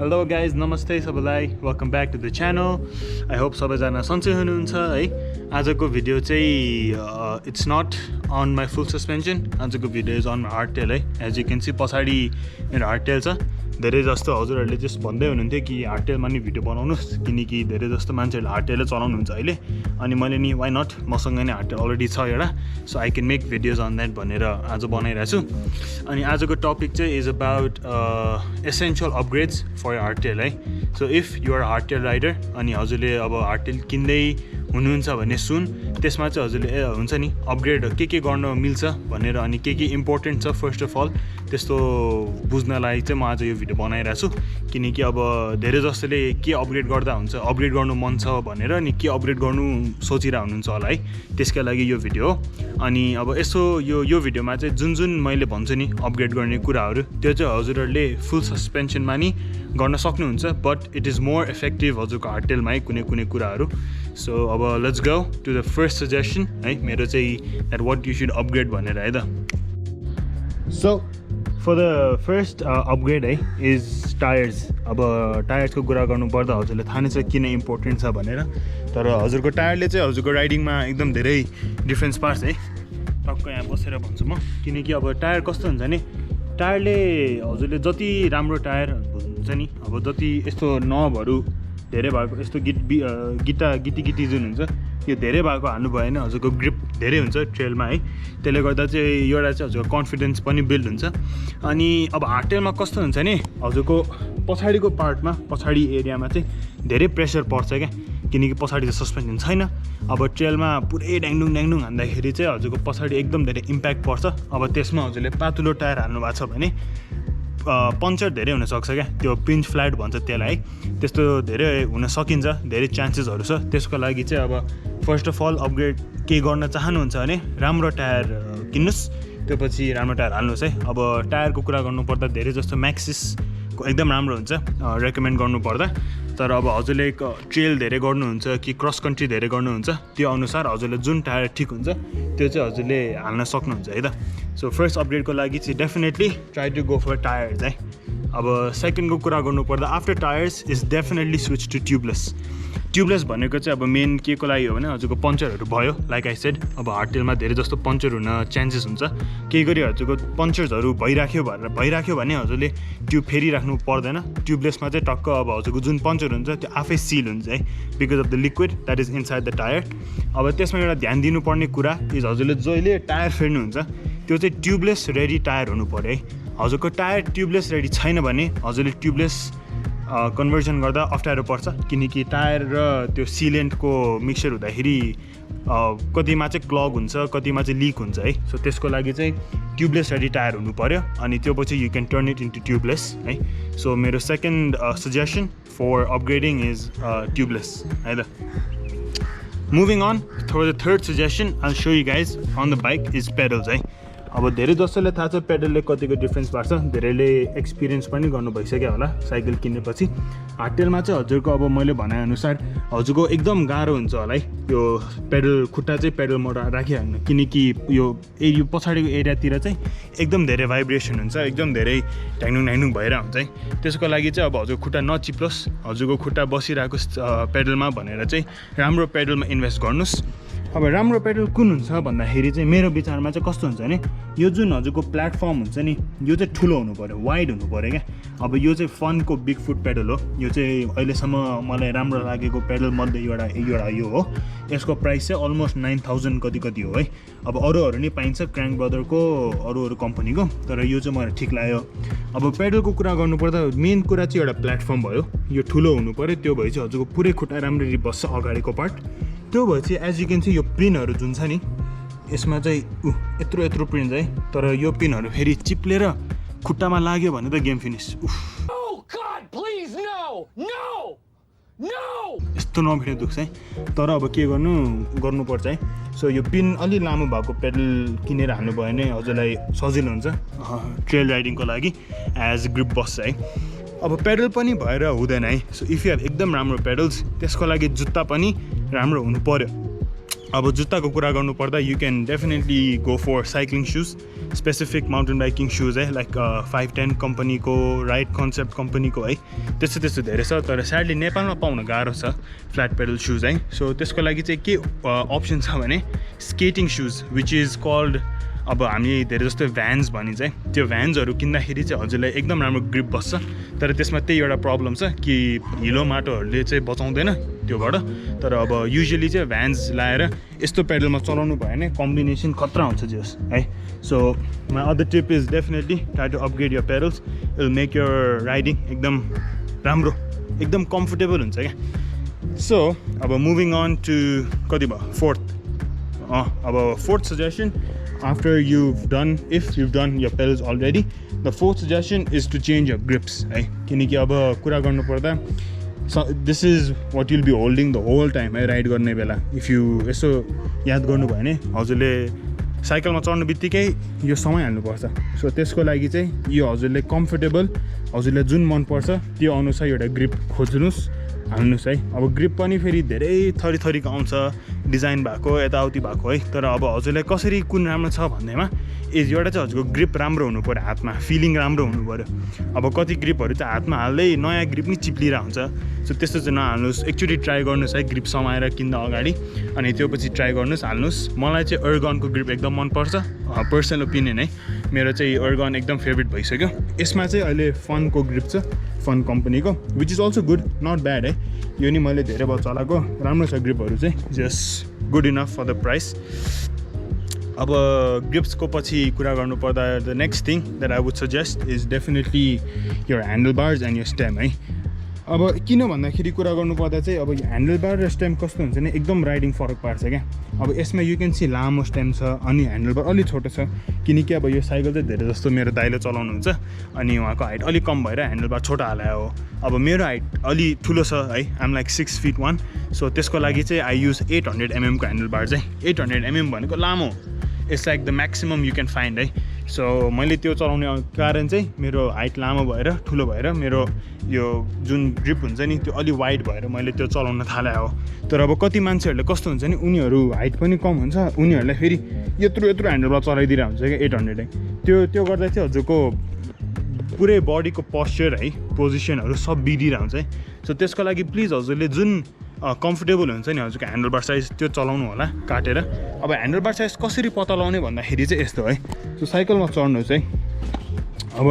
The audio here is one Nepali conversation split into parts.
Hello guys, namaste सबैलाई, welcome back to the channel. I hope सबैजना सन्चै हुनुहुन्छ है। आजको भिडियो चाहिँ it's not on my full suspension. आजको video is on my hardtail है। As you can see पछाडि मेरो hardtail छ। धेरै जस्तो हजुरहरूले just भन्दै हुनुहुन्थ्यो कि hardtailमा नि भिडियो बनाउनुस् किनकि धेरै जस्तो मान्छेहरूले hardtail चलाउनुहुन्छ अहिले। अनि मैले नि why not मसँग नै hardtail अलरेडी छ एउटा, so I can make videos on that भनेर आज बनाइरहेछु। अनि आजको टपिक चाहिँ is about essential upgrades for your hardtail है। So if you are a hardtail rider अनि हजुरले अब hardtail किन्दै हुनुहुन्छ भने सुन त्यसमा चाहिँ हजुरले हुन्छ नि अपग्रेड के गर्न मिल्छ भनेर अनि के इम्पोर्टेन्ट छ फर्स्ट अफ अल त्यस्तो बुझ्नलाई चाहिँ म आज यो भिडियो बनाइरहेको छु किनकि अब धेरै जस्तोले के अपग्रेड गर्दा हुन्छ अपग्रेड गर्नु मन छ भनेर अनि के अपग्रेड गर्नु सोचिरहेको हुनुहुन्छ होला है त्यसका लागि यो भिडियो हो। अनि अब यसो यो भिडियोमा चाहिँ जुन मैले भन्छु नि अपग्रेड गर्ने कुराहरू त्यो चाहिँ हजुरहरूले फुल सस्पेन्सनमा नि गर्न सक्नुहुन्छ but it is more effective हजुरको हार्डटेलमा है कुनै कुराहरू। सो अब let's go to the first suggestion है मेरो चाहिँ that what you should upgrade भनेर है त। So for the first upgrade है इज टायर्स। अब टायर्सको कुरा गर्नुपर्दा हजुरले थाहा नै छ किन इम्पोर्टेन्ट छ भनेर, तर हजुरको टायरले चाहिँ हजुरको राइडिङमा एकदम धेरै डिफ्रेन्स पार्छ है। टक्क यहाँ बसेर भन्छु म किनकि अब टायर कस्तो हुन्छ नि टायरले हजुरले जति राम्रो टायर हुन्छ नि अब जति यस्तो नबहरू धेरै भएको यस्तो गिटी जुन हुन्छ यो धेरै भएको हाल्नुभयो भने हजुरको ग्रिप धेरै हुन्छ ट्रेलमा है, त्यसले गर्दा चाहिँ एउटा चाहिँ हजुरको कन्फिडेन्स पनि बिल्ड हुन्छ। अनि अब हार्डटेलमा कस्तो हुन्छ नि हजुरको पछाडिको पार्टमा पछाडि एरियामा चाहिँ धेरै प्रेसर पर्छ क्या किनकि पछाडि चाहिँ सस्पेन्सन छैन। अब ट्रेलमा पुरै ड्याङडुङ हान्दाखेरि चाहिँ हजुरको पछाडि एकदम धेरै इम्प्याक्ट पर्छ। अब त्यसमा हजुरले पातुलो टायर हाल्नु भएको छ भने पङ्चर धेरै हुनसक्छ क्या, त्यो पिन्च फ्ल्याट भन्छ त्यसलाई है, त्यस्तो धेरै हुन सकिन्छ, धेरै चान्सेसहरू छ। त्यसको लागि चाहिँ अब फर्स्ट अफ अल अपग्रेड के गर्न चाहनुहुन्छ भने राम्रो टायर किन्नुहोस्, त्यो पछि राम्रो टायर हाल्नुहोस् है। अब टायरको कुरा गर्नुपर्दा धेरै जस्तो म्याक्सिसको एकदम राम्रो हुन्छ रेकमेन्ड गर्नुपर्दा, तर अब हजुरले ट्रेल धेरै गर्नुहुन्छ कि क्रस कन्ट्री धेरै गर्नुहुन्छ त्यो अनुसार हजुरले जुन टायर ठिक हुन्छ त्यो चाहिँ हजुरले हाल्न सक्नुहुन्छ है त। सो फर्स्ट अपग्रेडको लागि चाहिँ definitely try to go for tyres है। अब सेकेन्डको कुरा गर्नुपर्दा after tyres is definitely switch to tubeless भनेको चाहिँ अब मेन के को लागि हो भने हजुरको पङ्चरहरू भयो लाइक आई सेड अब हार्डटेलमा धेरै जस्तो पङ्चर हुन चान्सेस हुन्छ, केही गरी हजुरको पङ्चर्सहरू भइराख्यो भने हजुरले ट्युब फेरिराख्नु पर्दैन। ट्युबलेसमा चाहिँ टक्क अब हजुरको जुन पङ्चर हुन्छ त्यो आफै सिल हुन्छ है because of the liquid that is inside the tyre. अब त्यसमा एउटा ध्यान दिनुपर्ने कुरा इज हजुरले जहिले टायर फेर्नुहुन्छ त्यो चाहिँ ट्युबलेस रेडी टायर हुनु पऱ्यो है। हजुरको टायर ट्युबलेस रेडी छैन भने हजुरले ट्युबलेस कन्भर्जन गर्दा अप्ठ्यारो पर्छ किनकि टायर र त्यो सिलेन्टको मिक्सचर हुँदाखेरि कतिमा चाहिँ क्लग हुन्छ कतिमा चाहिँ लिक हुन्छ है। सो त्यसको लागि चाहिँ ट्युबलेस रेडी टायर हुनु पऱ्यो अनि त्यो पछि you can turn it into tubeless है। सो मेरो second suggestion for upgrading is tubeless है त। Moving on for the third suggestion I saw you guys on the bike is pedals है। अब धेरै जसोले थाहा छ पेडलले कतिको डिफ्रेन्स पार्छ, धेरैले एक्सपिरियन्स पनि गर्नु भइसक्यो होला साइकल किनेपछि। हार्डटेलमा चाहिँ हजुरको अब मैले भनेअनुसार हजुरको एकदम गाह्रो हुन्छ होला है यो पेडल खुट्टा चाहिँ पेडलमा राखिहाल्नु किनकि यो पछाडिको एरियातिर चाहिँ एकदम धेरै भाइब्रेसन हुन्छ, एकदम धेरै ढ्याङडुङ भएर हुन्छ है। त्यसको लागि चाहिँ अब हजुरको खुट्टा नचिप्लोस्, हजुरको खुट्टा बसिरहेको पेडलमा भनेर चाहिँ राम्रो पेडलमा इन्भेस्ट गर्नुहोस्। अब राम्रो पेडल कुन हुन्छ भन्दाखेरि चाहिँ मेरो विचारमा चाहिँ कस्तो हुन्छ भने यो जुन हजुरको प्लेटफर्म हुन्छ नि यो चाहिँ ठुलो हुनु पऱ्यो, वाइड हुनु पऱ्यो क्या। अब यो चाहिँ फनको बिग फुट पेडल हो, यो चाहिँ अहिलेसम्म मलाई राम्रो लागेको पेडल मध्ये एउटा यो हो। यसको प्राइस चाहिँ अलमोस्ट 9000 कति हो है। अब अरूहरू नि पाइन्छ क्र्याङ्क ब्रदरको अरू कम्पनीको, तर यो चाहिँ मलाई ठिक लाग्यो। अब पेडलको कुरा गर्नुपर्दा मेन कुरा चाहिँ एउटा प्लेटफर्म भयो, यो ठुलो हुनु पऱ्यो, त्यो भए चाहिँ हजुरको पुरै खुट्टा राम्ररी बस्छ अगाडिको पार्ट। त्यो भए चाहिँ एज यु क्यान सी यो पिनहरू जुन छ नि यसमा चाहिँ यत्रो पिन है, तर यो पिनहरू फेरि चिप्लेर खुट्टामा लाग्यो भने त गेम फिनिस। यस्तो नभिड्ने दुख्छ है, तर अब के गर्नुपर्छ है। सो यो पिन अलि लामो भएको पेडल किनेर हाल्नु भयो भने हजुरलाई सजिलो हुन्छ ट्रेल राइडिङको लागि एज ग्रिप बस्छ है। अब पेडल पनि भएर हुँदैन है। सो इफ यु हेभ एकदम राम्रो पेडल्स त्यसको लागि जुत्ता पनि राम्रो हुनु पऱ्यो। अब जुत्ताको कुरा गर्नुपर्दा you can definitely go for cycling shoes specific mountain biking shoes है लाइक 510 कम्पनीको राइड कन्सेप्ट कम्पनीको है त्यस्तो धेरै छ तर स्याडली नेपालमा पाउन गाह्रो छ फ्ल्याट पेडल सुज है सो त्यसको लागि चाहिँ के अप्सन छ भने skating shoes which is called अब हामी धेरै जस्तो भ्यान्स भनिन्छ है त्यो भ्यान्सहरू किन्दाखेरि चाहिँ हजुरलाई एकदम राम्रो ग्रिप बस्छ तर त्यसमा त्यही एउटा प्रब्लम छ कि हिलो माटोहरूले चाहिँ बचाउँदैन त्योबाट तर अब युजुअली चाहिँ भ्यान्स लाएर यस्तो पेडलमा चलाउनु भयो भने कम्बिनेसन खतरा हुन्छ जस है so my other tip is definitely try to upgrade your pedals it will make your riding एकदम राम्रो एकदम कम्फोर्टेबल हुन्छ क्या सो अब मुभिङ अन टु कति भयो fourth suggestion after you've done if you've done your pedals already the fourth suggestion is to change your grips है किनकि अब कुरा गर्नु पर्दा this is what you'll be holding the whole time है राइड गर्ने बेला if you यसो याद गर्नु भयो भने हजुरले साइकलमा चढ्नु बित्तिकै यो समय हाल्नुपर्छ सो त्यसको लागि चाहिँ यो हजुरले कम्फोर्टेबल हजुरले जुन मनपर्छ त्यो अनुसार एउटा ग्रिप खोज्नुहोस् हाल्नुहोस् है अब ग्रिप पनि फेरि धेरै थरीको आउँछ डिजाइन भएको यताउति भएको है तर अब हजुरलाई कसरी कुन राम्रो छ भन्दैमा एउटा चाहिँ हजुरको ग्रिप राम्रो हुनु पऱ्यो हातमा फिलिङ राम्रो हुनु पऱ्यो अब कति ग्रिपहरू चाहिँ हातमा हाल्दै नयाँ ग्रिप नि चिप्लिरहेको हुन्छ सो त्यस्तो चाहिँ नहाल्नुहोस् एकचोटि ट्राई गर्नुहोस् है ग्रिप समाएर किन्दा अगाडि अनि त्यो पछि ट्राई गर्नुहोस् हाल्नुहोस् मलाई चाहिँ अर्गनको ग्रिप एकदम मनपर्छ पर्सनल ओपिनियन है मेरो चाहिँ अर्गन एकदम फेभरेट भइसक्यो यसमा चाहिँ अहिले फनको ग्रिप छ फन कम्पनीको which is also good not bad है यो नि मैले धेरै भयो चलाएको राम्रो छ ग्रिपहरू चाहिँ just good enough for the price अब ग्रिप्सको पछि कुरा गर्नुपर्दा the next thing that I would suggest is definitely your handlebars and your stem है अब किन भन्दाखेरि कुरा गर्नुपर्दा चाहिँ अब यो ह्यान्डल बार र स्टेम कस्तो हुन्छ भने एकदम राइडिङ फरक पार्छ क्या अब यसमा यु क्यान सी लामो स्टेम छ अनि ह्यान्डल बार अलिक छोटो छ किनकि अब यो साइकल चाहिँ धेरै जस्तो मेरो दाइले चलाउनुहुन्छ अनि उहाँको हाइट अलिक कम भएर ह्यान्डल बार छोटो हालायो हो अब मेरो हाइट अलि ठुलो छ है आइम लाइक 6 feet 1 सो त्यसको लागि चाहिँ आई युज 800 mm को ह्यान्डल बार चाहिँ 800 mm भनेको लामो it's like the maximum you can find है सो मैले त्यो चलाउने कारण चाहिँ मेरो हाइट लामो भएर ठुलो भएर मेरो यो जुन ग्रिप हुन्छ नि त्यो अलि वाइड भएर मैले त्यो चलाउन थाले हो तर अब कति मान्छेहरूले कस्तो हुन्छ नि उनीहरू हाइट पनि कम हुन्छ उनीहरूलाई फेरि यत्रो ह्यान्डलबार चलाइदिरहेको हुन्छ क्या 800 त्यो गर्दा चाहिँ हजुरको पुरै बडीको पोस्चर है पोजिसनहरू सब बिग्रिरहेको हुन्छ है सो त्यसको लागि प्लिज हजुरले जुन कम्फोर्टेबल हुन्छ नि हजुरको ह्यान्डल बार साइज त्यो चलाउनु होला काटेर अब ह्यान्डल बार साइज कसरी पत्ता लगाउने भन्दाखेरि चाहिँ यस्तो है सो साइकलमा चढ्नुहोस् है अब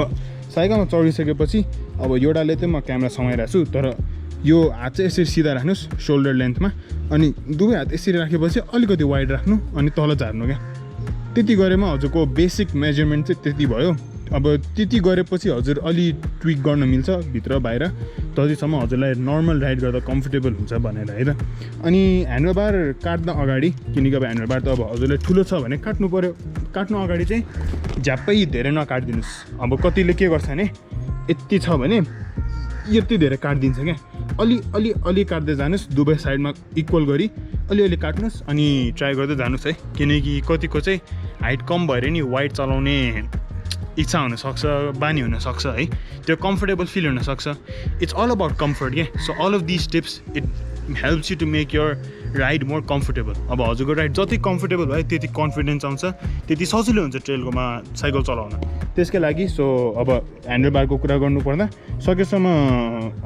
साइकलमा चढिसकेपछि अब एउटाले चाहिँ म क्यामेरा समाइरहेको छु तर यो हात चाहिँ यसरी सिधा राख्नुहोस् सोल्डर लेन्थमा अनि दुवै हात यसरी राखेपछि अलिकति वाइड राख्नु अनि तल झार्नु क्या त्यति गरेमा हजुरको बेसिक मेजरमेन्ट चाहिँ त्यति भयो अब त्यति गरेपछि हजुर अलि ट्विक गर्न मिल्छ भित्र बाहिर ततिसम्म हजुरलाई नर्मल राइड गर्दा कम्फोर्टेबल हुन्छ भनेर है त अनि ह्यान्डल बार काट्न अगाडि किनकि अब ह्यान्डल बार त अब हजुरलाई ठुलो छ भने काट्नु पऱ्यो काट्नु अगाडि चाहिँ झ्याप्पै धेरै नकाटिदिनुहोस् अब कतिले के गर्छ भने यति छ भने यति धेरै काटिदिन्छ क्या अलि काट्दै जानुहोस् दुवै साइडमा इक्वल गरी अलिअलि काट्नुहोस् अनि ट्राई गर्दै जानुहोस् है किनकि कतिको चाहिँ हाइट कम भएर नि वाइड चलाउने इच्छा हुनसक्छ बानी हुनसक्छ है त्यो कम्फोर्टेबल फिल हुनसक्छ इट्स अल अबाउट कम्फर्ट क्या so all of this tips it helps you to make your ride more comfortable अब हजुरको राइड जति कम्फोर्टेबल भयो त्यति कन्फिडेन्स आउँछ त्यति सजिलो हुन्छ ट्रेलकोमा साइकल चलाउन त्यसकै लागि सो अब ह्यान्डल बारको कुरा गर्नुपर्दा सकेसम्म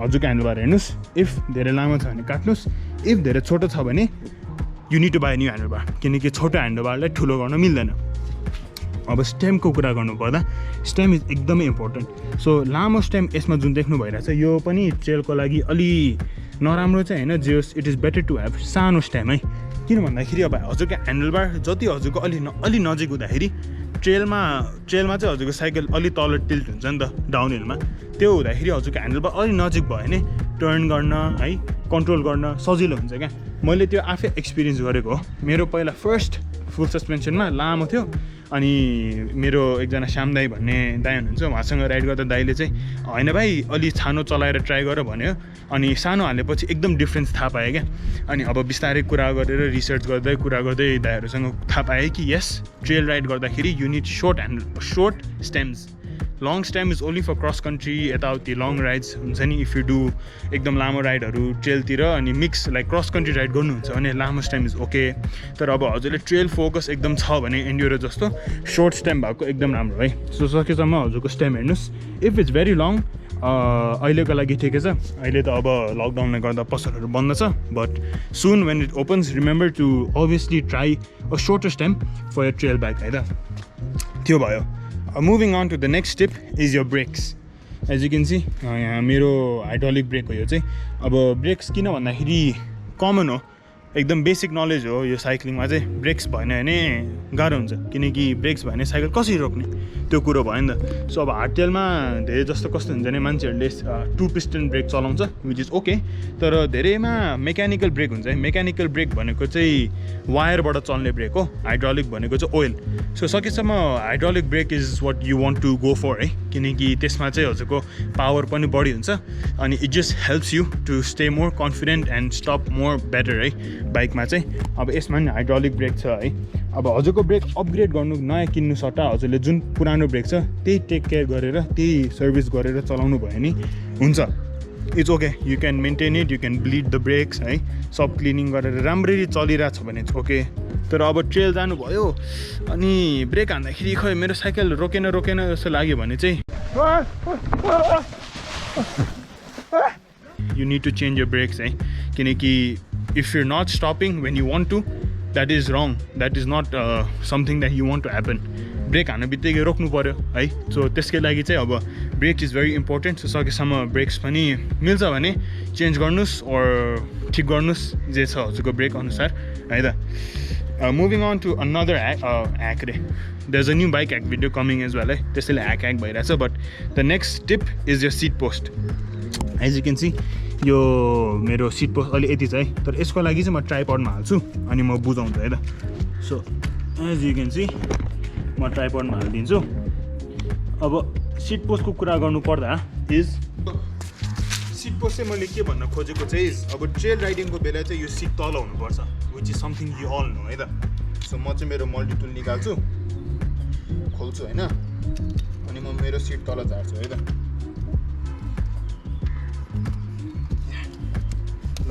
हजुरको ह्यान्डल बार हेर्नुहोस् इफ धेरै लामो छ भने काट्नुहोस् इफ धेरै छोटो छ भने you need to buy new handle bar किनकि छोटो ह्यान्डल बारलाई ठुलो गर्न मिल्दैन अब स्टेमको कुरा गर्नुपर्दा स्टेम इज एकदमै इम्पोर्टेन्ट सो लामो स्टेम यसमा जुन देख्नु भइरहेछ यो पनि ट्रेलको लागि अलि नराम्रो चाहिँ होइन जे it is better to have सानो स्टेम है किन भन्दाखेरि अब हजुरको ह्यान्डल बार जति हजुरको अलि नजिक हुँदाखेरि ट्रेलमा चाहिँ हजुरको साइकल अलि तल टिल्ट हुन्छ नि त डाउन हिलमा त्यो हुँदाखेरि हजुरको ह्यान्डल बार अलि नजिक भयो भने टर्न गर्न है कन्ट्रोल गर्न सजिलो हुन्छ क्या मैले त्यो आफै एक्सपिरियन्स गरेको हो मेरो पहिला फर्स्ट फुल सस्पेन्सनमा लामो थियो अनि मेरो एकजना श्याम दाई भन्ने दाई हुनुहुन्छ उहाँसँग राइड गर्दा दाईले चाहिँ होइन भाइ अलि छानो चलाएर ट्राई गर भन्यो अनि सानो हालेपछि एकदम डिफ्रेन्स थाहा पाएँ क्या अनि अब बिस्तारै कुरा गरेर रिसर्च गर्दै दाईहरूसँग थाहा पाएँ कि यस ट्रेल राइड गर्दाखेरि you need short stems long stem is only for cross country यताउति लङ राइड्स हुन्छ नि इफ यु डु एकदम लामो राइडहरू ट्रेलतिर अनि mix like cross country ride गर्नुहुन्छ भने लामो स्टेम इज ओके तर अब हजुरले ट्रेल फोकस एकदम छ भने एन्ड्युरो जस्तो सर्ट स्टेम भएको एकदम राम्रो है सो सकेसम्म हजुरको स्टेम हेर्नुहोस् इफ इट्स भेरी लङ अहिलेको लागि ठिकै छ अहिले त अब लकडाउनले गर्दा पसलहरू बन्द छ but soon when it opens remember to obviously try a shorter stem for your trail bike है त त्यो भयो moving on to the next step is your brakes as you can see यहाँ मेरो हाइड्रोलिक ब्रेक हो यो चाहिँ अब ब्रेक्स किन भन्दाखेरि कमन हो एकदम बेसिक नलेज हो यो साइक्लिङमा चाहिँ ब्रेक्स भएन भने गाह्रो हुन्छ किनकि ब्रेक्स भएन साइकल कसरी रोक्ने त्यो कुरो भयो नि त सो अब हार्डटेलमा धेरै जस्तो कस्तो हुन्छ भने मान्छेहरूले 2 पिस्टन ब्रेक चलाउँछ विच इज ओके तर धेरैमा मेकानिकल ब्रेक हुन्छ है मेकानिकल ब्रेक भनेको चाहिँ वायरबाट चल्ने ब्रेक हो हाइड्रोलिक भनेको चाहिँ ओइल सो सकेसम्म hydraulic brake is what you want to go for है किनकि त्यसमा चाहिँ हजुरको पावर पनि बढी हुन्छ अनि it just helps you to stay more confident and stop more better है बाइकमा चाहिँ अब यसमा नि हाइड्रोलिक ब्रेक छ है अब हजुरको ब्रेक अपग्रेड गर्नु नयाँ किन्नु सट्टा हजुरले जुन पुरानो ब्रेक छ त्यही टेक केयर गरेर त्यही सर्भिस गरेर चलाउनु भयो नि हुन्छ it's okay you can maintain it you can bleed the brakes है सब क्लिनिङ गरेर राम्ररी चलिरहेको छ भने इट्स ओके तर अब ट्रेल जानुभयो अनि ब्रेक हान्दाखेरि खै मेरो साइकल रोकेन जस्तो लाग्यो भने चाहिँ you need to change your brakes है किनकि if you're not stopping when you want to that is wrong that is not something that you want to happen brake हान्नु बित्तिकै रोक्नु पर्यो है सो त्यसकै लागि चाहिँ अब brake is very important so सकेसम्म ब्रेक्स पनि मिल्छ भने चेन्ज गर्नुहोस् और ठिक गर्नुहोस् जे छ हजुरको ब्रेक अनुसार है त moving on to another hack रे there is a new bike hack video coming as well है त्यसैले ह्याक भइरहेछ but the next tip is your seat post as you can see यो मेरो सिट पोस्ट अहिले यति छ है तर यसको लागि चाहिँ म ट्राइपडमा हाल्छु अनि म बुझाउँछु है त so as you can see म ट्राइपडमा हालिदिन्छु अब सिट पोस्टको कुरा गर्नु पर्दा इज सिट पोस्ट चाहिँ मैले के भन्न खोजेको चाहिँ अब ट्रेल राइडिङको बेला चाहिँ यो सिट तल हुनुपर्छ which is something you all know है त सो म चाहिँ मेरो मल्टी टुल निकाल्छु खोल्छु होइन अनि म मेरो सिट तल झार्छु है त ल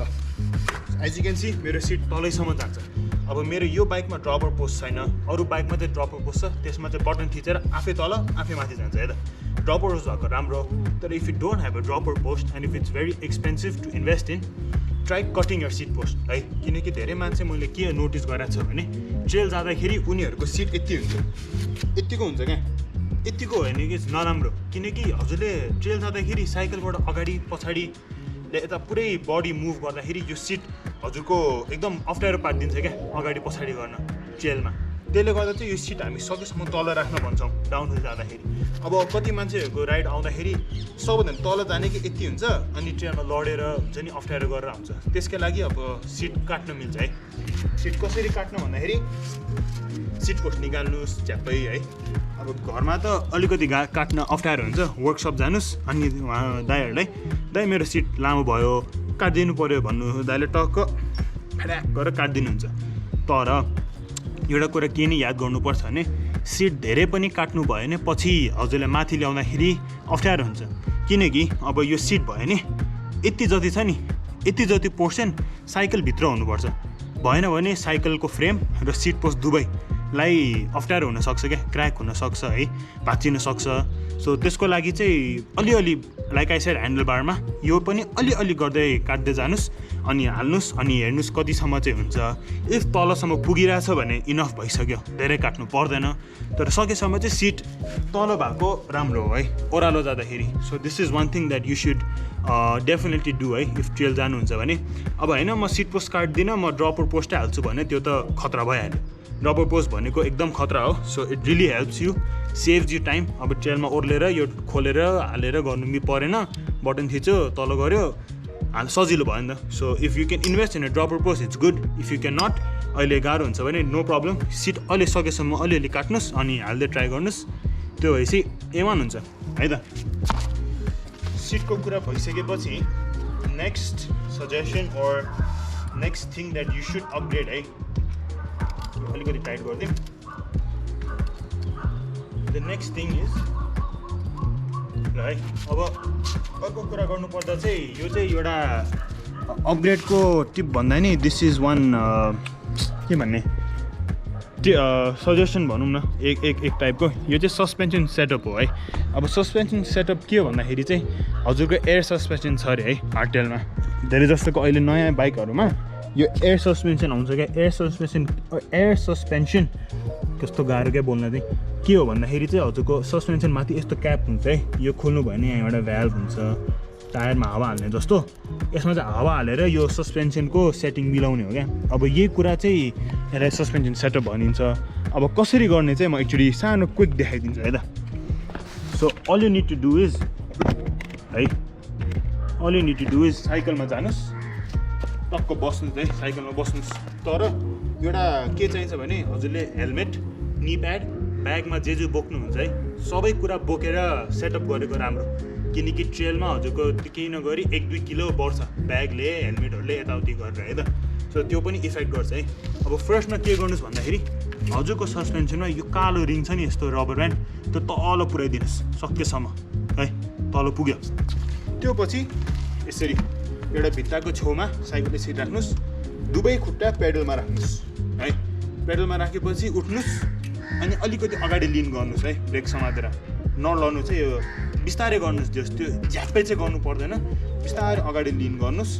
एज यु क्यान सी मेरो सिट तलैसम्म जान्छ अब मेरो यो बाइकमा ड्रपर पोस्ट छैन अरू बाइकमा चाहिँ ड्रपर पोस्ट छ त्यसमा चाहिँ बटन थिचेर आफै तल आफै माथि जान्छ है त ड्रपर पोस्ट भएको राम्रो तर if you don't have a dropper post and if it's very expensive to invest in try cutting your seat post है किनकि धेरै मान्छे मैले के नोटिस गरेको छ भने ट्रेल जाँदाखेरि उनीहरूको सिट यति हुन्छ यतिको हुन्छ क्या यतिको होइन कि नराम्रो किनकि हजुरले ट्रेल जाँदाखेरि साइकलबाट अगाडि पछाडि यता पुरै बडी मुभ गर्दाखेरि यो सिट हजुरको एकदम अप्ठ्यारो पारिदिन्छ क्या अगाडि पछाडि गर्न ट्रेलमा त्यसले गर्दा चाहिँ यो सिट हामी सकेसम्म तल राख्न भन्छौँ डाउनहिल जाँदाखेरि अब कति मान्छेहरूको राइड आउँदाखेरि सबैभन्दा तल जाने कि यति हुन्छ अनि ट्रेनमा लडेर हुन्छ नि अप्ठ्यारो गरेर आउँछ त्यसकै लागि अब सिट काट्न मिल्छ है सिट कसरी काट्न भन्दाखेरि सिट पोस्ट निकाल्नुहोस् झ्याप्पै है अब घरमा त अलिकति काट्न अप्ठ्यारो हुन्छ वर्कसप जानुहोस् अनि उहाँ दाइहरूलाई दाइ मेरो सिट लामो भयो काटिदिनु पऱ्यो भन्नु दाइले टक्क फ्याड्याक गरेर काटिदिनुहुन्छ तर एउटा कुरा के नै याद गर्नुपर्छ भने सिट धेरै पनि काट्नु भयो भने पछि हजुरले माथि ल्याउँदाखेरि अप्ठ्यारो हुन्छ किनकि अब यो सिट भयो नि यति जति छ नि यति जति पोर्सन साइकलभित्र हुनुपर्छ भएन भने साइकलको फ्रेम र सिट पोस्ट दुवैलाई अप्ठ्यारो हुनसक्छ क्या क्र्याक हुनसक्छ है भाँचिन सक्छ सो त्यसको लागि चाहिँ अलिअलि लाइक आई सेड ह्यान्डल बारमा यो पनि अलिअलि गर्दै काट्दै जानुहोस् अनि हाल्नुहोस् अनि हेर्नुहोस् कतिसम्म चाहिँ हुन्छ इफ तलसम्म पुगिरहेछ भने इनफ भइसक्यो धेरै काट्नु पर्दैन तर सकेसम्म चाहिँ सिट तल भएको राम्रो हो है ओह्रालो जाँदाखेरि so this is one thing that you should definitely do है इफ ट्रेल जानुहुन्छ भने अब होइन म सिट पोस्ट काट्दिनँ म ड्रपर पोस्टै हाल्छु भने त्यो त खतरा भइहाल्यो ड्रपर पोस्ट भनेको एकदम खतरा हो so it really helps you saves you time अब ट्रेलमा ओर्लेर यो खोलेर हालेर गर्नु परेन बटन थिच्यो तल गऱ्यो सजिलो भयो नि त so if you can invest in a dropper post it's good if you can not अहिले गाह्रो हुन्छ भने नो प्रब्लम सिट अहिले सकेसम्म अलिअलि काट्नुहोस् अनि हाल्दै ट्राई गर्नुहोस् त्यो भएपछि A1 हुन्छ है त सिटको कुरा भइसकेपछि next suggestion or next thing that you should upgrade है अलिकति टाइट गरिदिउँ द नेक्स्ट थिङ इज है। अब अर्को कुरा गर्नुपर्दा चाहिँ यो चाहिँ एउटा अपग्रेडको टिप भन्दा नि दिस इज वान के भन्ने सजेसन भनौँ न एक टाइपको। यो चाहिँ सस्पेन्सन सेटअप हो है। अब सस्पेन्सन सेटअप के हो भन्दाखेरि चाहिँ हजुरको एयर सस्पेन्सन छ अरे है हार्टेलमा। धेरै जस्तोको अहिले नयाँ बाइकहरूमा यो एयर सस्पेन्सन आउँछ क्या। एयर सस्पेन्सन कस्तो गाह्रो क्या बोल्न चाहिँ के हो भन्दाखेरि चाहिँ हजुरको सस्पेन्सन माथि यस्तो क्याप हुन्छ है। यो खोल्नु भयो भने यहाँ एउटा भ्याल्भ हुन्छ टायरमा हावा हाल्ने जस्तो। यसमा चाहिँ हावा हालेर यो सस्पेन्सनको सेटिङ मिलाउने हो क्या। अब यही कुरा चाहिँ यसलाई सस्पेन्सन सेटअप भनिन्छ। अब कसरी गर्ने चाहिँ म एक्चुअली सानो क्विक देखाइदिन्छु है त। So all you need to do is है, all you need to do is साइकलमा जानुहोस्, टक्क बस्नुहोस् है, साइकलमा बस्नुहोस्। तर एउटा के चाहिन्छ भने हजुरले हेलमेट, नी प्याड, ब्यागमा जे बोक्नुहुन्छ है सबै कुरा बोकेर सेटअप गरेको राम्रो। किनकि ट्रेलमा हजुरको केही नगरी 1-2 किलो बढ्छ ब्यागले हेलमेटहरूले यताउति गरेर है त। सो त्यो पनि इफेक्ट गर्छ है। अब फर्स्टमा के गर्नुहोस् भन्दाखेरि हजुरको सस्पेन्सनमा यो कालो रिङ छ नि यस्तो रबर ब्यान्ड त्यो तल पुऱ्याइदिनुहोस् सकेसम्म है, तल पुग्यो। त्यो पछि यसरी एउटा भित्ताको छेउमा साइकल यसरी राख्नुहोस्, दुवै खुट्टा पेडलमा राख्नुहोस् है। पेडलमा राखेपछि उठ्नुहोस् अनि अलिकति अगाडि लिन गर्नुहोस् है, ब्रेक समातेर नलड्नु चाहिँ यो बिस्तारै गर्नुहोस्। त्यो झ्याप्पै चाहिँ गर्नु पर्दैन, बिस्तारै अगाडि लिन गर्नुहोस्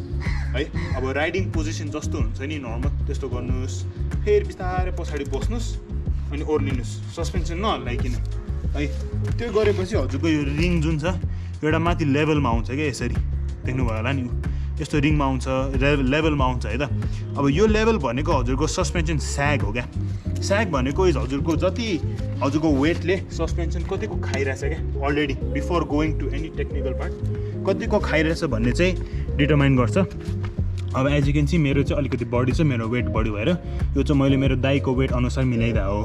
है। अब राइडिङ पोजिसन जस्तो हुन्छ नि नर्मल त्यस्तो गर्नुहोस्। फेरि बिस्तारै पछाडि बस्नुहोस् अनि ओर्लिनुहोस्, सस्पेन्सन नहल्लाइकन है। त्यो गरेपछि हजुरको यो रिङ जुन छ एउटा माथि लेभलमा आउँछ क्या, यसरी देख्नुभयो होला नि यस्तो रिङमा आउँछ, लेभलमा आउँछ है त। अब यो लेभल भनेको हजुरको सस्पेन्सन स्याग हो क्या। स्याग भनेको इज हजुरको जति हजुरको वेटले सस्पेन्सन कतिको खाइरहेछ क्या already before going to any technical part कतिको खाइरहेछ भन्ने चाहिँ डिटरमाइन गर्छ। अब एज यु क्यान सी मेरो चाहिँ अलिकति बडी छ, मेरो वेट बढी भएर यो चाहिँ मैले मेरो दाइको वेट अनुसार मिलाइरहेको हो।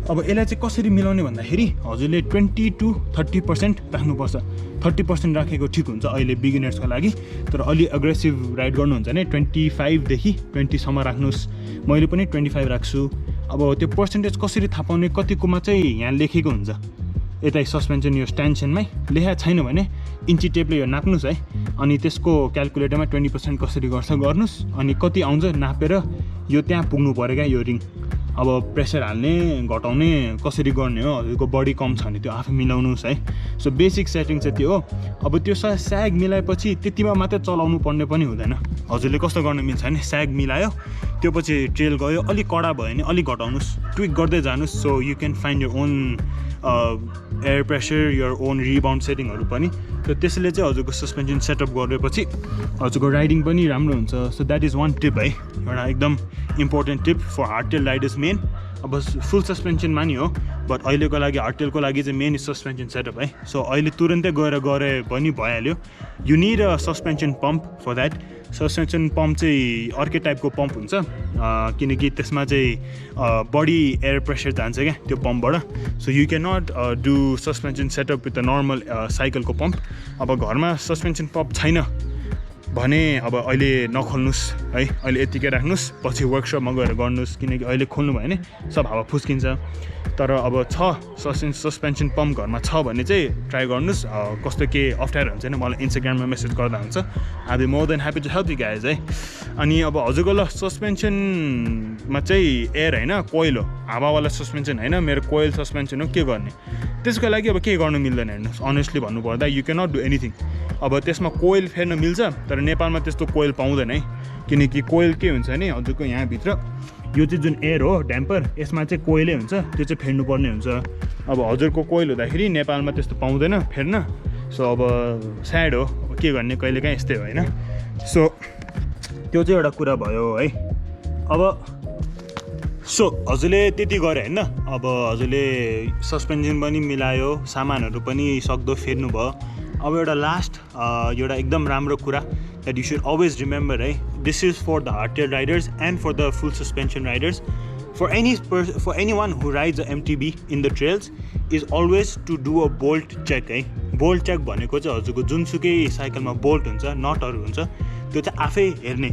अब यसलाई चाहिँ कसरी मिलाउने भन्दाखेरि हजुरले 20 to 30% राख्नुपर्छ। 30% राखेको ठिक हुन्छ अहिले बिगिनर्सको लागि। तर अलि एग्रेसिभ राइड गर्नुहुन्छ भने 25 देखि 20सम्म राख्नुहोस्। मैले पनि 25 राख्छु। अब त्यो पर्सेन्टेज कसरी थाहा पाउने, कतिकोमा चाहिँ यहाँ लेखेको हुन्छ यतै सस्पेन्सन यो स्ट्यान्सनमै लेखा छैन भने इन्ची टेपले यो नाप्नुहोस् है। अनि त्यसको क्यालकुलेटरमा 20% कसरी गर्छ गर्नुहोस्। अनि कति आउँछ नापेर यो त्यहाँ पुग्नु पऱ्यो क्या यो रिङ। अब प्रेसर हाल्ने घटाउने कसरी गर्ने हो, हजुरको बडी कम छ भने त्यो आफै मिलाउनुहोस् है। सो बेसिक सेटिङ चाहिँ त्यो हो। अब त्यो स्याग मिलाएपछि त्यतिमा मात्रै चलाउनु पर्ने पनि हुँदैन। हजुरले कस्तो गर्न मिल्छ भने स्याग मिलायो त्यो पछि ट्रेल गयो अलिक कडा भयो भने अलिक घटाउनुहोस्, ट्विक गर्दै जानुहोस्। So you can find your own air pressure, your own rebound सेटिङहरू पनि। त त्यसले चाहिँ हजुरको सस्पेन्सन सेटअप गरेपछि हजुरको राइडिङ पनि राम्रो हुन्छ। So that is one tip है, एउटा एकदम important tip for hardtail riders men. अब फुल सस्पेन्सनमा नि हो बट अहिलेको लागि हार्टेलको लागि चाहिँ मेन सस्पेन्सन सेटअप है। सो अहिले तुरन्तै गरे पनि भइहाल्यो। You need a suspension pump for that. Suspension pump चाहिँ अर्कै टाइपको पम्प हुन्छ किनकि त्यसमा चाहिँ बडी एयर प्रेसर जान्छ क्या त्यो पम्पबाट। So you can not do suspension setup with a normal साइकलको पम्प। अब घरमा सस्पेन्सन पम्प छैन भने अब अहिले नखोल्नुहोस् है, अहिले यतिकै राख्नुहोस्, पछि वर्कसपमा गएर गर्नुहोस्। किनकि अहिले खोल्नु भयो भने सब हावा फुस्किन्छ। तर अब छ सस्पेन्सन पम्प घरमा छ भने चाहिँ ट्राई गर्नुहोस्। कस्तो के अप्ठ्यारो हुन्छ नि मलाई इन्स्टाग्राममा मेसेज गर्दा हुन्छ। I be more than happy to help you guys है। अनि अब हजुरको ल सस्पेन्सनमा चाहिँ एयर होइन कोइल हो, हावावाला सस्पेन्सन होइन, मेरो कोइल सस्पेन्सन हो। के गर्ने त्यसको लागि अब केही गर्नु मिल्दैन हेर्नुहोस्। अनेस्टली भन्नुपर्दा you can not do anything. अब त्यसमा कोइल फेर्न मिल्छ तर नेपालमा त्यस्तो कोइल पाउँदैन है। किनकि कोइल के हुन्छ भने हजुरको यहाँभित्र यो चाहिँ जुन एयर हो ड्याम्पर यसमा चाहिँ कोइलै हुन्छ, त्यो चाहिँ फेर्नुपर्ने हुन्छ। अब हजुरको कोइल हुँदाखेरि नेपालमा त्यस्तो पाउँदैन फेर्न। सो अब स्याड हो, अब के गर्ने कहिलेकाहीँ यस्तै हो होइन। सो त्यो चाहिँ एउटा कुरा भयो है। अब सो हजुरले त्यति गरे होइन। अब हजुरले सस्पेन्सन पनि मिलायो, सामानहरू पनि सक्दो फेर्नु भयो। अब एउटा लास्ट एउटा एकदम राम्रो कुरा that you should always remember है, this is for the hardtail riders and for the full suspension riders. For anyone who rides a MTB in the trails is always to do a bolt check है। बोल्ट चेक भनेको चाहिँ हजुरको जुनसुकै साइकलमा बोल्ट हुन्छ, नटहरू हुन्छ, त्यो चाहिँ आफै हेर्ने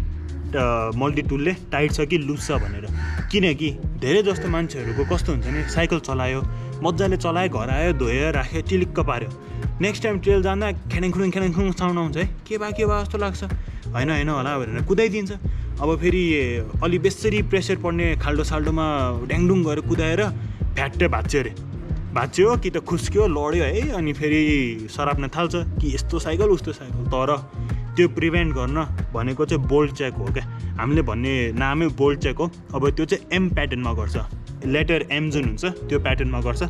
मल्टी टुलले टाइट छ कि लुज छ भनेर। किनकि धेरै जस्तो मान्छेहरूको कस्तो हुन्छ नि साइकल चलायो मजाले चलायो, घर आयो धोयो राख्यो टिलिक्क पार्यो, नेक्स्ट टाइम ट्रेल जाँदा खेडेङखुडेङ साउन्ड आउँछ है, के भयो जस्तो लाग्छ, होइन होला भनेर कुदाइदिन्छ। अब फेरि अलि बेसरी प्रेसर पर्ने खाल्डोसाल्डोमा ड्याङडुङ गरेर कुदाएर फ्याट्टै भाँच्यो कि त खुस्क्यो लड्यो है, अनि फेरि सराप्न थाल्छ कि यस्तो साइकल उस्तो साइकल। तर त्यो प्रिभेन्ट गर्न भनेको चाहिँ बोल्ट चेक हो क्या, हामीले भन्ने नामै बोल्ट चेक हो। अब त्यो चाहिँ एम प्याटर्नमा गर्छ, लेटर एम जुन हुन्छ त्यो प्याटर्नमा गर्छ।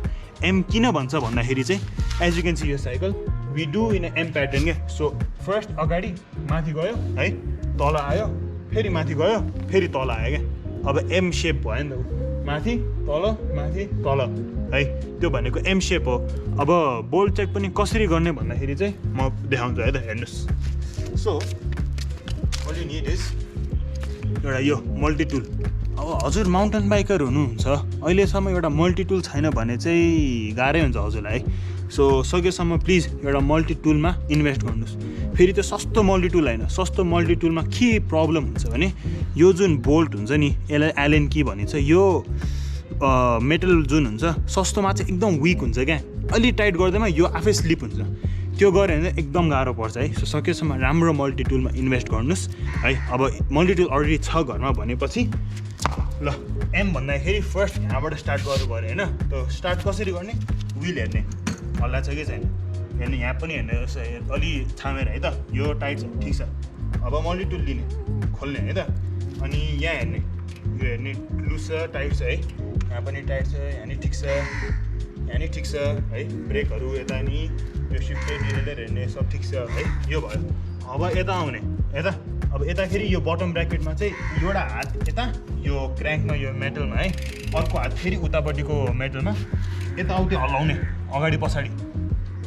एम किन भन्छ भन्दाखेरि चाहिँ एज यु क्यान सी यो cycle we do in M pattern क्या। सो फर्स्ट अगाडि माथि गयो है, तल आयो, फेरि माथि गयो, फेरि तल आयो क्या। अब एम सेप भयो नि त, माथि तल है, त्यो भनेको एम सेप हो। अब बोल्ट चेक पनि कसरी गर्ने भन्दाखेरि चाहिँ म देखाउँछु है त, हेर्नुहोस्। So all you need is एउटा यो मल्टी टुल। अब हजुर माउन्टेन बाइकर हुनुहुन्छ, अहिलेसम्म एउटा मल्टी टुल छैन भने चाहिँ गाह्रै हुन्छ हजुरलाई है। सो सकेसम्म प्लिज एउटा मल्टी टुलमा इन्भेस्ट गर्नुहोस्। फेरि त्यो सस्तो मल्टी टुल होइन, सस्तो मल्टी टुलमा के प्रब्लम हुन्छ भने यो जुन बोल्ट हुन्छ नि, यसलाई एलेन की भनिन्छ, यो मेटल जुन हुन्छ सस्तोमा चाहिँ एकदम विक हुन्छ क्या, अलि टाइट गर्दैमा यो आफै स्लिप हुन्छ, त्यो गऱ्यो भने एकदम गाह्रो पर्छ है। सो सकेसम्म राम्रो मल्टी टुलमा इन्भेस्ट गर्नुहोस् है। अब मल्टी टुल अलरेडी छ घरमा भनेपछि ल एम भन्दाखेरि फर्स्ट यहाँबाट स्टार्ट गर्नु पऱ्यो होइन। त्यो स्टार्ट कसरी गर्ने, विल हेर्ने हल्ला छ कि छैन हेर्ने, यहाँ पनि हेर्ने अलि छामेर है त, यो टाइट छ ठिक छ। अब मल्टी टुल लिने खोल्ने है त, अनि यहाँ हेर्ने, यो हेर्ने लुज छ टाइट छ है, यहाँ पनि टाइट छ, यहाँ नि ठिक छ, यहाँ नि ठिक छ है, ब्रेकहरू यता नि यो सिफ्टेड डिरेलर हेर्ने सब ठिक छ है, यो भयो। अब यता आउने यता, अब यताखेरि यो बटम ब्राकेटमा चाहिँ एउटा हात यता यो क्र्याङ्कमा यो मेटलमा है, अर्को हात फेरि उतापट्टिको मेटलमा यताउति हल्लाउने अगाडि पछाडि।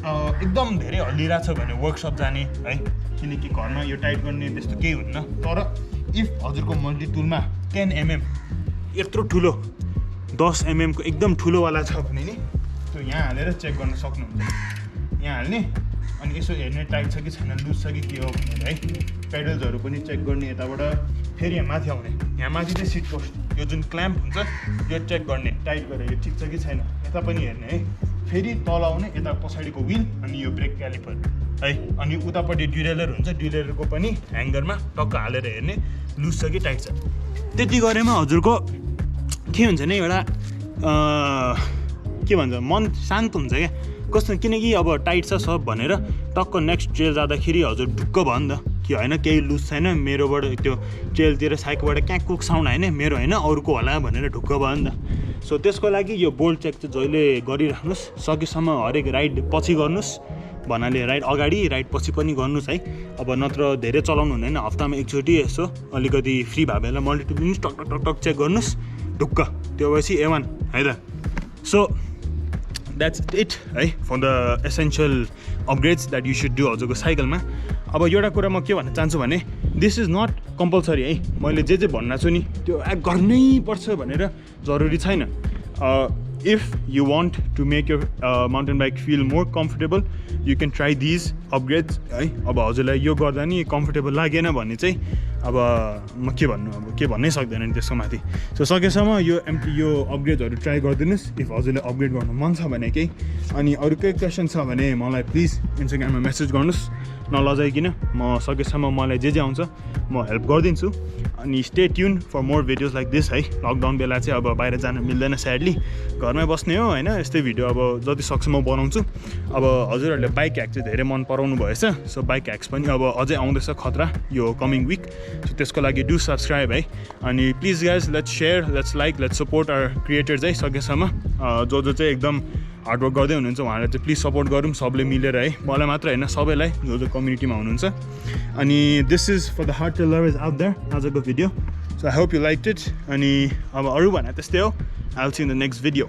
एकदम धेरै हल्लिरहेको छ भने वर्कसप जाने है, किनकि घरमा यो टाइट गर्ने त्यस्तो केही हुन्न। तर इफ हजुरको मल्टी टुलमा 10 mm यत्रो ठुलो 10 mm को एकदम ठुलोवाला छ भने नि त्यो यहाँ हालेर चेक गर्न सक्नुहुन्छ। यहाँ हाल्ने अनि यसो हेर्ने टाइट छ कि छैन, लुज छ कि के हो भनेर है। पेडल्सहरू पनि चेक गर्ने यताबाट। फेरि यहाँ माथि आउने, यहाँ माथि चाहिँ सिट पोस्ट यो जुन क्ल्याम्प हुन्छ यो चेक गर्ने, टाइट गरेर यो ठिक छ कि छैन, यता पनि हेर्ने है। फेरि तल आउने, यता पछाडिको विल अनि यो ब्रेक क्यालिपर है, अनि उतापट्टि ड्युरेलर हुन्छ, ड्युरेलरको पनि ह्याङ्गरमा टक्क हालेर हेर्ने लुज छ कि टाइट छ। त्यति गरेमा हजुरको के हुन्छ नि, एउटा के भन्छ मन शान्त हुन्छ क्या। कस्तो, किनकि अब टाइट छ सब भनेर टक्क नेक्स्ट ट्रेल जाँदाखेरि हजुर ढुक्क भयो नि त, कि होइन केही लुज छैन मेरोबाट, त्यो ट्रेलतिर साइकलबाट क्याक कुक साउन्ड होइन मेरो होइन अरूको होला भनेर ढुक्क भयो नि त। सो त्यसको लागि यो बोल्ट चेक चाहिँ जहिले गरिराख्नुहोस्, सकेसम्म हरेक राइड पछि गर्नुहोस् भन्नाले राइड अगाडि राइड पछि पनि गर्नुहोस् है। अब नत्र धेरै चलाउनु हुँदैन, हप्तामा एकचोटि यसो अलिकति फ्री भए बेला मल्टी टुल पनि टक टक टक चेक गर्नुहोस् ढुक्क, त्यो भएपछि A1 है त। सो द्याट्स इट है for the essential upgrades that you should do हजुरको साइकलमा। अब एउटा कुरा म के भन्न चाहन्छु भने दिस इज नट कम्पलसरी है, मैले जे भन्नु छु नि त्यो गर्नै पर्छ भनेर जरुरी छैन। if you want to make your mountain bike feel more comfortable, you can try these upgrades है। अब हजुरलाई यो गर्दा नि कम्फर्टेबल लागेन भने चाहिँ अब म के भन्नु, अब के भन्नै सक्दैन नि त्यसको माथि। सो सकेसम्म यो अपग्रेडहरू ट्राई गरिदिनुहोस् इफ हजुरलाई अपग्रेड गर्नु मन छ भने केही। अनि अरू केही क्वेसन छ भने मलाई प्लिज इन्स्टाग्राममा मेसेज गर्नुहोस् नलजाइकन, म सकेसम्म मलाई जे आउँछ म हेल्प गरिदिन्छु। अनि stay tune for more videos like this है। लकडाउन बेला चाहिँ अब बाहिर जान मिल्दैन स्याडली, घरमै बस्ने हो होइन, यस्तै भिडियो अब जति सक्छु म बनाउँछु। अब हजुरहरूले बाइक ह्याक चाहिँ धेरै मन पराउनु भएछ, सो बाइक ह्याक्स पनि अब अझै आउँदैछ खतरा यो कमिङ विक। सो त्यसको लागि डु सब्सक्राइब है। अनि please guys let's share, let's like, let's support our creators है। सकेसम्म जो चाहिँ एकदम हार्डवर्क गर्दै हुनुहुन्छ उहाँलाई चाहिँ प्लिज सपोर्ट गरौँ सबले मिलेर है, मलाई मात्र होइन सबैलाई जो कम्युनिटीमा हुनुहुन्छ। अनि this is for the hard lovers out there आजको video. So I hope you like it. अनि अब अरू भने त्यस्तै हो। I will see in the next video.